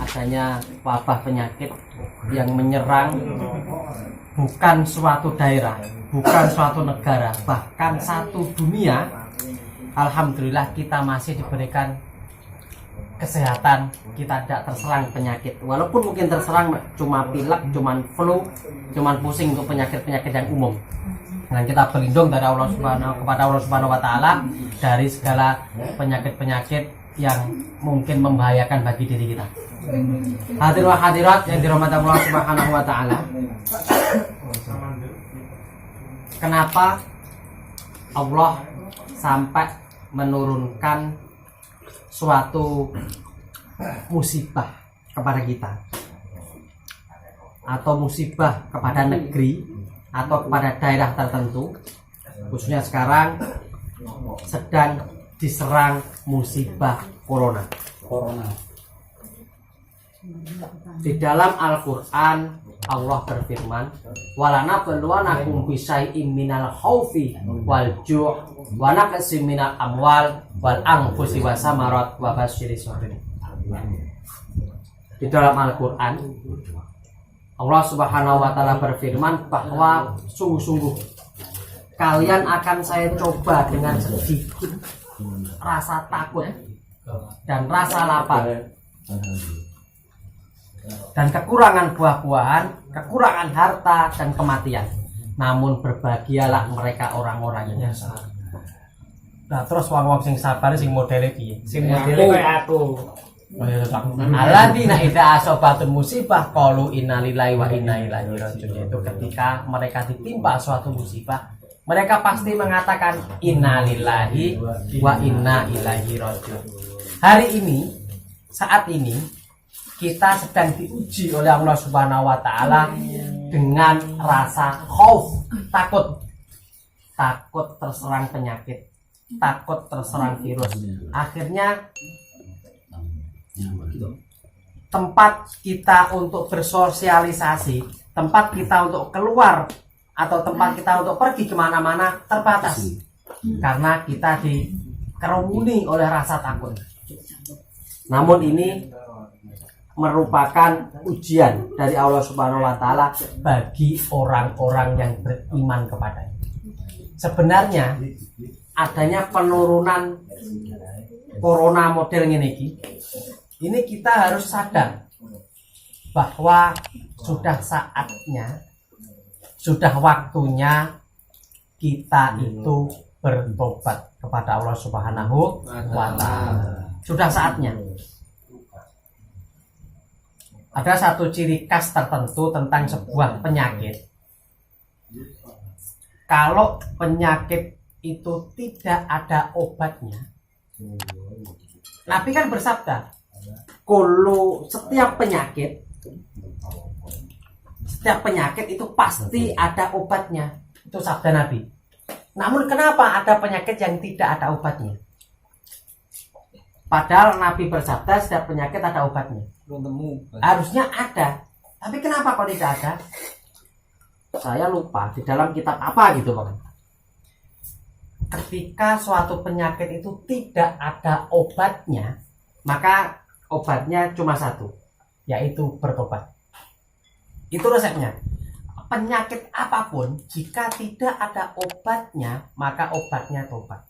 Adanya wabah penyakit yang menyerang bukan suatu daerah, bukan suatu negara, bahkan satu dunia. Alhamdulillah kita masih diberikan kesehatan, kita tidak terserang penyakit. Walaupun mungkin terserang cuma pilek, cuma flu, cuma pusing untuk penyakit-penyakit yang umum. Dan kita berlindung dari Allah Subhanahu wa Ta'ala dari segala penyakit-penyakit yang mungkin membahayakan bagi diri kita. Hadirin wa hadirat yang dirahmati Allah Subhanahu wa Ta'ala. Kenapa Allah sampai menurunkan suatu musibah kepada kita, atau musibah kepada negeri atau kepada daerah tertentu, khususnya sekarang sedang diserang musibah corona. Di dalam Al-Quran Allah berfirman, "Walanabluwanakum bisyai'im minal khaufi wal ju' wa naqsim minal amwal wal anfusi wasamarat wa basyiris sabirin." Di dalam Al-Quran Allah Subhanahu wa Ta'ala berfirman bahwa sungguh-sungguh kalian akan saya coba dengan sedikit rasa takut dan rasa lapar dan kekurangan buah-buahan, kekurangan harta dan kematian. Namun berbahagialah mereka orang-orang yang sabar. Nah, terus wong-wong sing sabar sing modele piye? Sing modele koyo aku. Alladzina idza asobatun musibah qalu inna lillahi wa inna ilaihi raji'un. Itu ketika mereka ditimpa suatu musibah, mereka pasti mengatakan inna lillahi wa inna ilaihi raji'un. Hari ini, saat ini kita sedang diuji oleh Allah Subhanahu wa Ta'ala dengan rasa khauf, takut terserang penyakit, takut terserang virus. Akhirnya tempat kita untuk bersosialisasi, tempat kita untuk keluar atau tempat kita untuk pergi kemana-mana terbatas karena kita dikerumuni oleh rasa takut. Namun ini merupakan ujian dari Allah Subhanahu wa Ta'ala bagi orang-orang yang beriman kepadanya. Sebenarnya adanya penurunan corona model ini kita harus sadar bahwa sudah saatnya, sudah waktunya kita itu bertobat kepada Allah Subhanahu wa Ta'ala. Sudah saatnya. Ada satu ciri khas tertentu tentang sebuah penyakit. Kalau penyakit itu tidak ada obatnya, Nabi kan bersabda, setiap penyakit itu pasti ada obatnya. Itu sabda Nabi. Namun kenapa ada penyakit yang tidak ada obatnya? Padahal Nabi bersabda setiap penyakit ada obatnya. Harusnya ada. Tapi kenapa kok tidak ada? Saya lupa di dalam kitab apa gitu Pak. Ketika suatu penyakit itu tidak ada obatnya, maka obatnya cuma satu, yaitu bertobat. Itu resepnya. Penyakit apapun jika tidak ada obatnya, maka obatnya tobat.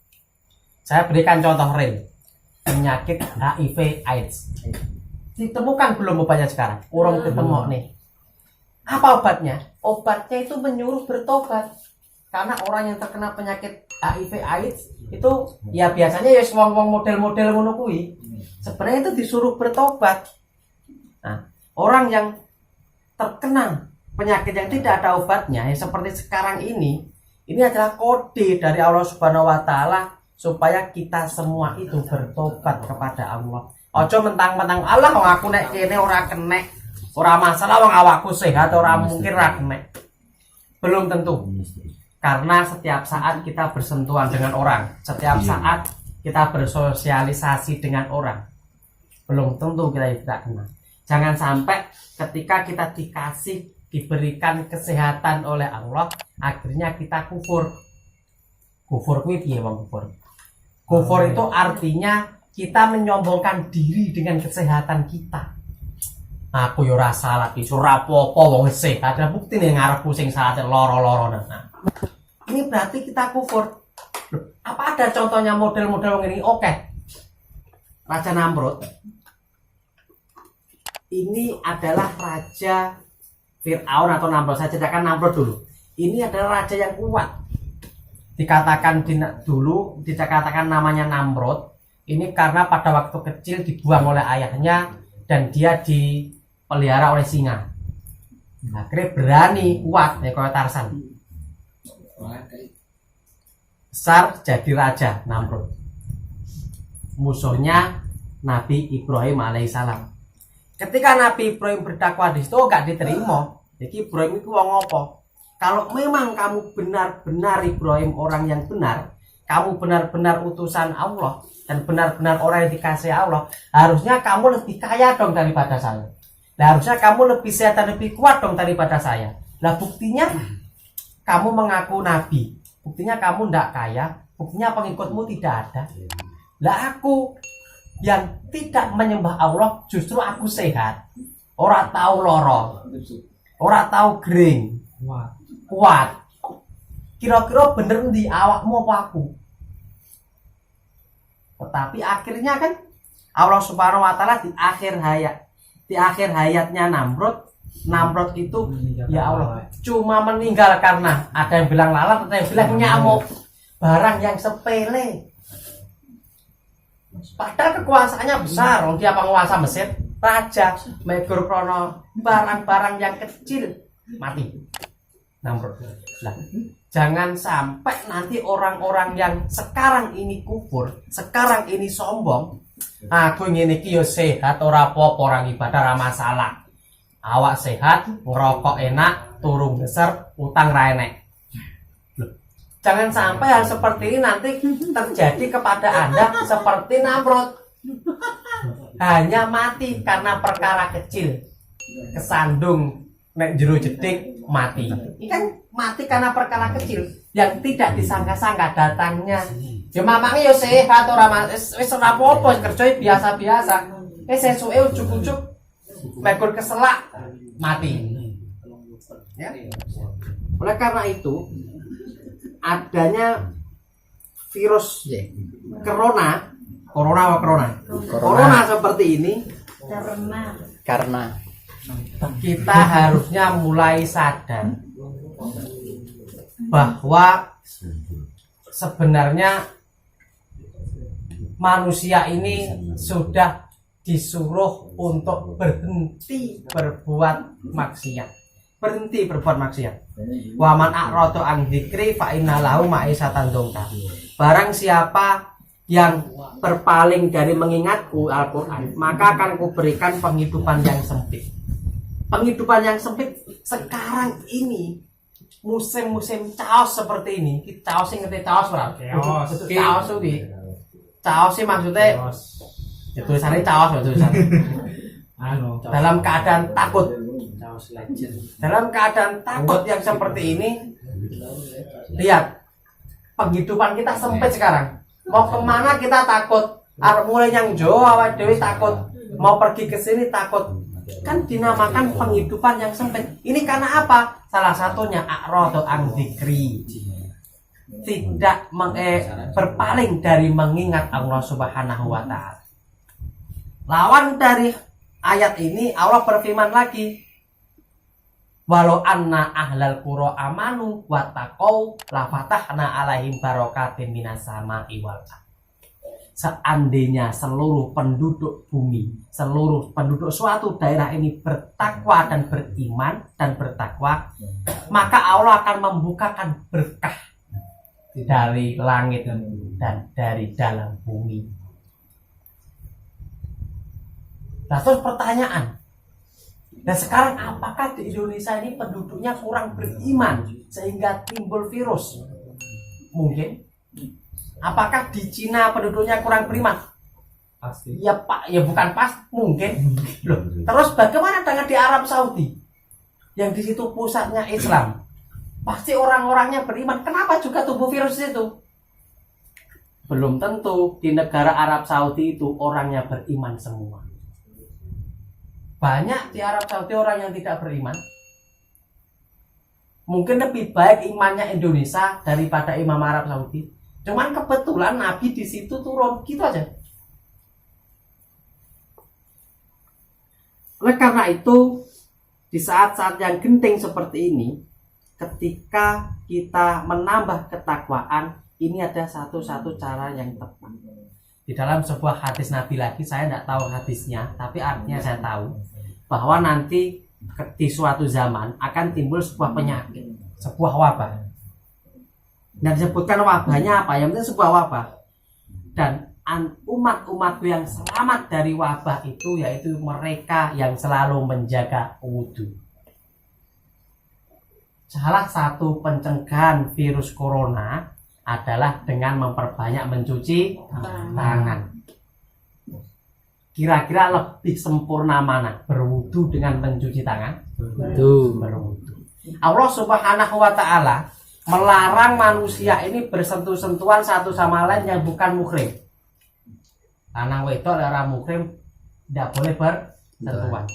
Saya berikan contoh real. Penyakit HIV AIDS ditemukan belum obatnya sekarang? Urung ketemu nih. Apa obatnya? Obatnya itu menyuruh bertobat. Karena orang yang terkena penyakit HIV AIDS itu ya biasanya ya wong-wong model-model ngono kuwi. Sebenarnya itu disuruh bertobat. Nah, orang yang terkena penyakit yang tidak ada obatnya ya seperti sekarang ini adalah kode dari Allah Subhanahu wa Ta'ala supaya kita semua itu bertobat kepada Allah. Ojo mentang-mentang Allah wong aku nek kene ora kenek, ora masalah wong awakku sehat ora mungkin ora kenek. Belum tentu. Karena setiap saat kita bersentuhan dengan orang, setiap saat kita bersosialisasi dengan orang, belum tentu kita tidak kena. Jangan sampai ketika kita diberikan kesehatan oleh Allah, akhirnya kita kufur. Kufur kuwi piye wong kufur? Kufur itu artinya kita menyombongkan diri dengan kesehatan kita. Aku yo ora salah iki, ora apa-apa wong sehat. Ada bukti ning ngarepku sing salah loro-loro. Nah, ini berarti kita kufur. Loh, apa ada contohnya model-model wong ini? Oke. Raja Namrud. Ini adalah raja Fir'aun atau Namrud. Saya ceritakan Namrud dulu. Ini adalah raja yang kuat. Dikatakan namanya Namrud. Ini karena pada waktu kecil dibuang oleh ayahnya dan dia dipelihara oleh singa. Akhirnya berani kuat kayak Tarsan. Besar jadi raja Namrud. Musuhnya Nabi Ibrahim alaihissalam. Ketika Nabi Ibrahim berdakwah di situ gak diterima. Jadi Ibrahim itu wong apa? Kalau memang kamu benar-benar Ibrahim orang yang benar, kamu benar-benar utusan Allah dan benar-benar orang yang dikasihi Allah, harusnya kamu lebih kaya dong daripada saya. Nah, harusnya kamu lebih sehat dan lebih kuat dong daripada saya. Lah buktinya kamu mengaku nabi, buktinya kamu tidak kaya, buktinya pengikutmu tidak ada. Lah aku yang tidak menyembah Allah justru aku sehat, ora tahu loro, ora tahu gering, kuat. Kira-kira bener di awakmu apa aku? Tetapi akhirnya kan Allah Subhanahu wa taala di akhir hayatnya Namrud itu ya Allah cuma meninggal karena ada yang bilang lalat, ada yang bilang nyamuk, barang yang sepele. Padahal kekuasaannya besar, dia penguasa Mesir, raja, megur krono barang-barang yang kecil mati. Namrud. Nah, jangan sampai nanti orang-orang yang sekarang ini kufur, sekarang ini sombong, aku ngene iki yo sehat ora apa-apa, orang ibadah ora masalah. Awak sehat, ngerokok enak, turu besar, utang ra enek. Jangan sampai hal seperti ini nanti terjadi kepada Anda seperti Namrud. Hanya mati karena perkara kecil. Kesandung nek jero jeding mati. Ini kan mati karena perkara kecil yang tidak disangka-sangka datangnya. Ya mamake yo sehat ora wis ora apa-apa, kerja biasa-biasa. Sesuke ujug-ujug mekur keselak mati. Ya. Oleh karena itu adanya virus corona seperti ini karena kita harusnya mulai sadar bahwa sebenarnya manusia ini sudah disuruh untuk berhenti berbuat maksiat. Wa man a'rada an dzikri fa inna lahu ma'isatan dongka. Barang siapa yang berpaling dari mengingatku Al-Qur'an, maka akan kuberikan penghidupan yang sempit. Penghidupan yang sempit sekarang ini musim-musim caos seperti ini. Caos sing ngerti caos ora? Caos kuwi. Caos sih maksudnya tulisannya caos tulisannya. Dalam keadaan takut. Dalam keadaan takut yang seperti ini, lihat penghidupan kita sempit sekarang. Mau kemana kita takut. Mulai yang jauh awal dewi takut. Mau pergi ke sini takut. Kan dinamakan penghidupan yang sempit. Ini karena apa? Salah satunya a'radu an dzikri. Tidak berpaling dari mengingat Allah Subhanahu wa taala. Lawan dari ayat ini Allah berfirman lagi, walau anna ahlal qura amanu wattaqau la fatahna alaihim barakatin minas sama'i wal ardh. Seandainya seluruh penduduk bumi, seluruh penduduk suatu daerah ini bertakwa dan beriman dan bertakwa, maka Allah akan membukakan berkah dari langit dan dari dalam bumi. Nah, terus pertanyaan, dan sekarang apakah di Indonesia ini penduduknya kurang beriman sehingga timbul virus? Mungkin. Apakah di Cina penduduknya kurang beriman? Pasti. Ya Pak, ya bukan pas, mungkin. Loh, terus bagaimana dengan di Arab Saudi? Yang di situ pusatnya Islam. Pasti orang-orangnya beriman. Kenapa juga tumbuh virus itu? belum tentu di negara Arab Saudi itu orangnya beriman semua. Banyak di Arab Saudi orang yang tidak beriman. Mungkin lebih baik imannya Indonesia daripada imam Arab Saudi. Cuman kebetulan Nabi di situ turun, gitu aja. Oleh karena itu, di saat-saat yang genting seperti ini, ketika kita menambah ketakwaan, ini ada satu-satu cara yang tepat. Di dalam sebuah hadis Nabi lagi, saya tidak tahu hadisnya, tapi artinya saya tahu bahwa nanti di suatu zaman akan timbul sebuah penyakit, sebuah wabah. Dan disebutkan wabahnya apa? Yang penting sebuah wabah. Dan umat-umatku yang selamat dari wabah itu yaitu mereka yang selalu menjaga wudhu. Salah satu pencegahan virus corona adalah dengan memperbanyak mencuci tangan. Kira-kira lebih sempurna mana? Berwudu dengan mencuci tangan? Berwudu. Allah Subhanahu wa ta'ala melarang manusia ini bersentuh-sentuhan satu sama lain yang bukan muhrim. Lanang wedok ora muhrim tidak boleh bersentuhan.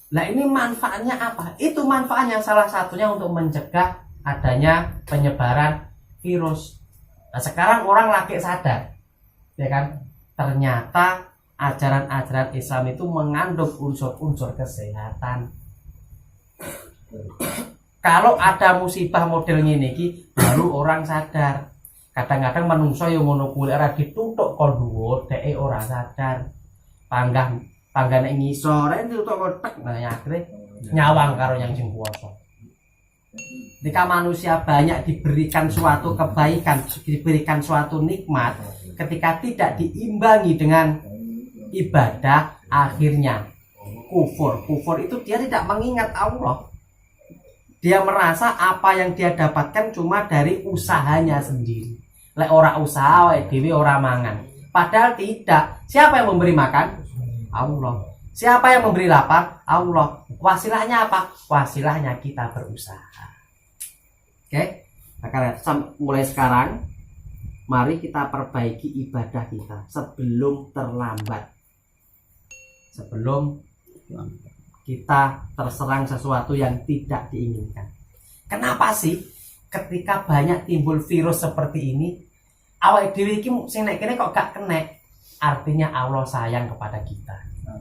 Nah, ini manfaatnya apa? Itu manfaatnya salah satunya untuk mencegah adanya penyebaran virus. Nah, sekarang orang lagi sadar, ya kan? Ternyata ajaran-ajaran Islam itu mengandung unsur-unsur kesehatan. Kalau ada musibah model ngene iki, baru orang sadar. Kadang-kadang menungso yo ngono kuwi ora dituthuk kon dhuwur, dheke ora sadar. Panggane ngisor, dituthuk kotek, nah akhirnya nyawang karo yang sing kuwasa. Ketika manusia banyak diberikan suatu kebaikan, diberikan suatu nikmat, ketika tidak diimbangi dengan ibadah, akhirnya kufur. Kufur itu dia tidak mengingat Allah. Dia merasa apa yang dia dapatkan cuma dari usahanya sendiri. Lek ora usaha wae dhewe ora mangan. Padahal tidak. Siapa yang memberi makan? Allah. Siapa yang memberi lapar? Allah. Wasilahnya apa? Wasilahnya kita berusaha. Oke? Maka mulai sekarang mari kita perbaiki ibadah kita sebelum terlambat. Sebelum kita terserang sesuatu yang tidak diinginkan. Kenapa sih ketika banyak timbul virus seperti ini, awake dhewe iki sing nek kene kok gak kena? Artinya Allah sayang kepada kita.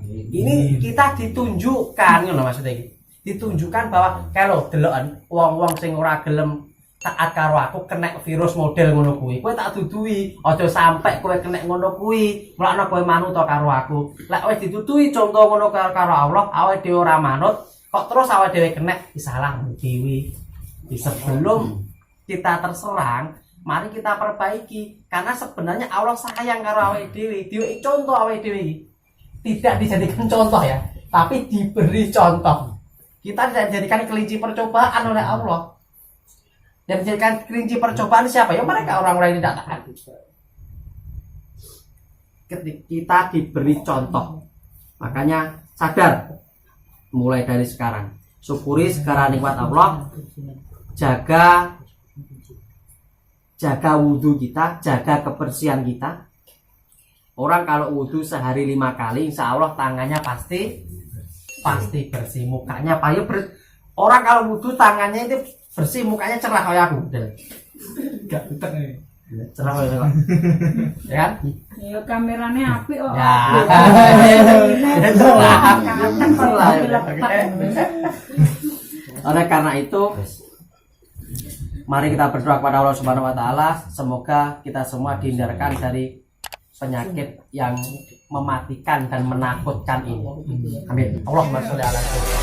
Ini kita ditunjukkan ngono maksudnya iki. Ditunjukkan bahwa kalau deloken wong-wong sing ora gelem taat karo aku kena virus model ngono kuwi, kowe tak duduhi, aja sampai kowe kena ngono kuwi, mlakno kowe manut karo aku. Lek wis dituduhi contoh ngono karo Allah, awake dhewe ora manut, kok terus awake dhewe kena, salah dhewe. Sebelum kita terserang, mari kita perbaiki, karena sebenarnya Allah sayang karo awake dhewe. Dhewe contoh awake dhewe tidak dijadikan contoh ya, tapi diberi contoh. Kita tidak dijadikan kelinci percobaan oleh Allah. Yang dijadikan kelinci percobaan siapa? Ya mereka orang-orang yang tidak taat. Ketika kita diberi contoh, makanya sadar mulai dari sekarang. Syukuri segala nikmat Allah. Jaga wudhu kita, jaga kebersihan kita. Orang kalau wudhu sehari 5 kali, insya Allah tangannya pasti bersih, mukanya payu orang kalau wudhu tangannya itu bersih, mukanya cerah kayak aku. Gak putar nih. Cerah kayak aku. Ya kan? Ya kameranya apik kok. Ya. Oleh karena itu, mari kita berdoa kepada Allah Subhanahu wa taala, semoga kita semua dihindarkan dari penyakit yang mematikan dan menakutkan ini. Amin. Allahumma sholli ala sayyidina